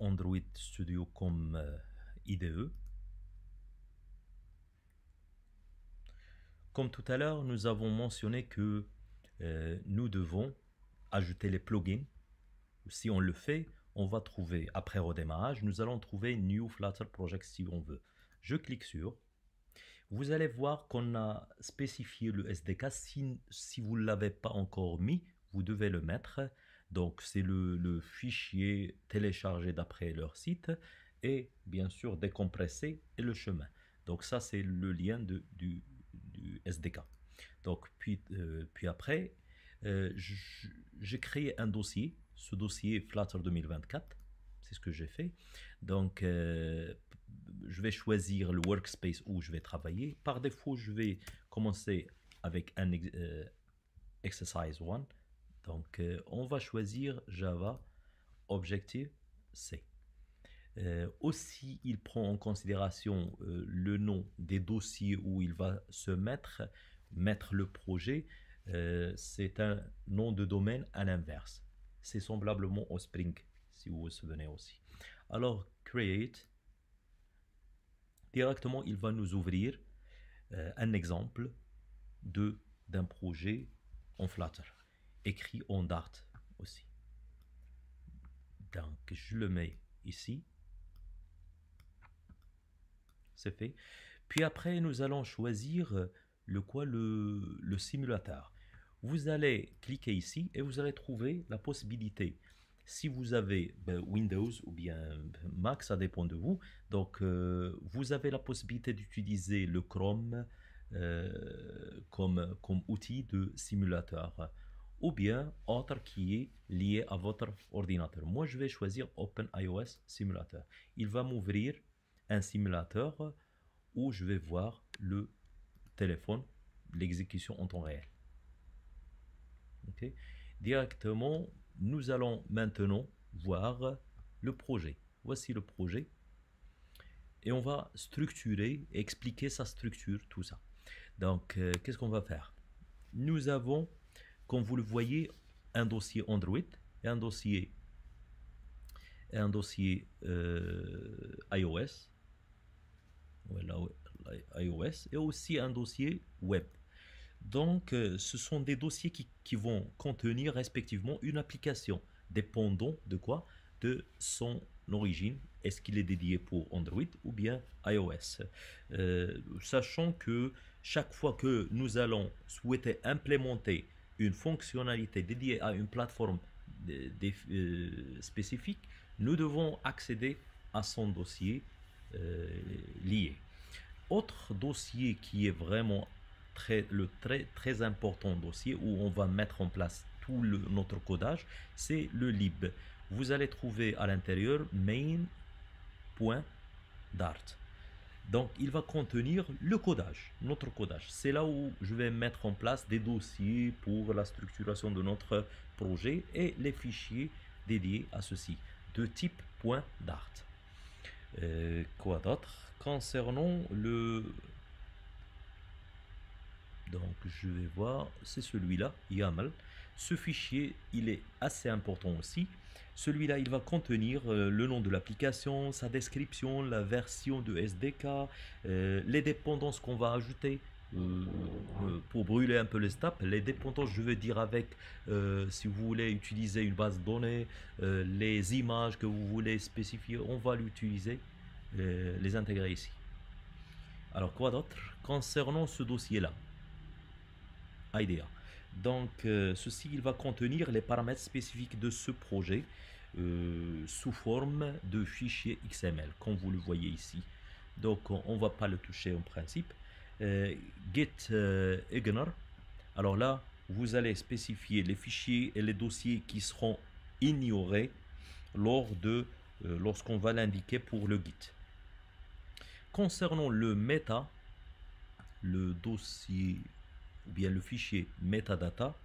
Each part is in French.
Android Studio comme IDE. Comme tout à l'heure, nous avons mentionné que nous devons ajouter les plugins. Si on le fait, on va trouver, après redémarrage, nous allons trouver New Flutter Project si on veut. Je clique sur. Vous allez voir qu'on a spécifié le SDK. Si vous ne l'avez pas encore mis, vous devez le mettre. Donc, c'est le fichier téléchargé d'après leur site et bien sûr décompressé et le chemin. Donc, ça, c'est le lien du SDK. Donc, puis après, j'ai créé un dossier. Ce dossier Flutter 2024. C'est ce que j'ai fait. Donc, je vais choisir le workspace où je vais travailler. Par défaut, je vais commencer avec un exercise 1. Donc, on va choisir Java Objective-C. Aussi, il prend en considération le nom des dossiers où il va se mettre le projet. C'est un nom de domaine à l'inverse. C'est semblablement au Spring, si vous vous souvenez aussi. Alors, create. Directement, il va nous ouvrir un exemple d'un projet en Flutter, écrit en Dart aussi. Donc, je le mets ici. C'est fait. Puis après, nous allons choisir le simulateur. Vous allez cliquer ici et vous allez trouver la possibilité. Si vous avez Windows ou bien Mac, ça dépend de vous. Donc, vous avez la possibilité d'utiliser le Chrome comme outil de simulateur ou bien autre qui est lié à votre ordinateur. Moi, je vais choisir OpenIOS Simulator. Il va m'ouvrir un simulateur où je vais voir le téléphone, l'exécution en temps réel. Okay. Directement, nous allons maintenant voir le projet. Voici le projet. Et on va structurer, expliquer sa structure, tout ça. Donc, qu'est-ce qu'on va faire? Nous avons, comme vous le voyez, un dossier Android et un dossier iOS. Voilà, iOS et aussi un dossier web. Donc, ce sont des dossiers qui vont contenir respectivement une application dépendant de quoi? De son origine. Est-ce qu'il est dédié pour Android ou bien iOS? Sachant que chaque fois que nous allons souhaiter implémenter une fonctionnalité dédiée à une plateforme spécifique, nous devons accéder à son dossier lié. Autre dossier qui est vraiment très important dossier où on va mettre en place tout notre codage, c'est le lib. Vous allez trouver à l'intérieur main.dart. Donc, il va contenir le codage, notre codage. C'est là où je vais mettre en place des dossiers pour la structuration de notre projet et les fichiers dédiés à ceci, de type .dart. Quoi d'autre? Concernant donc je vais voir, c'est celui-là, YAML. Ce fichier, il est assez important aussi. Celui-là, il va contenir le nom de l'application, sa description, la version de SDK, les dépendances qu'on va ajouter. Pour brûler un peu les steps, les dépendances, je veux dire avec, si vous voulez utiliser une base de données, les images que vous voulez spécifier, on va l'utiliser, les intégrer ici. Alors quoi d'autre concernant ce dossier-là? IDEA. Donc, ceci, il va contenir les paramètres spécifiques de ce projet sous forme de fichier XML, comme vous le voyez ici. Donc, on ne va pas le toucher en principe. Git ignore. Alors là, vous allez spécifier les fichiers et les dossiers qui seront ignorés lorsqu'on va l'indiquer pour le Git. Concernant le méta, le dossier ou bien le fichier metadata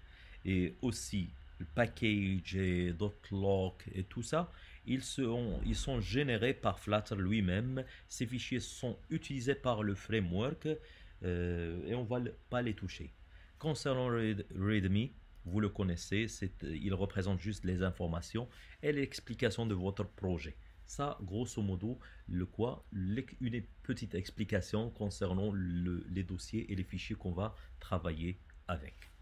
et aussi le package et .lock et tout ça, ils sont générés par Flutter lui-même. Ces fichiers sont utilisés par le framework et on ne va pas les toucher. Concernant README, vous le connaissez, il représente juste les informations et l'explication de votre projet. Ça, grosso modo, une petite explication concernant les dossiers et les fichiers qu'on va travailler avec.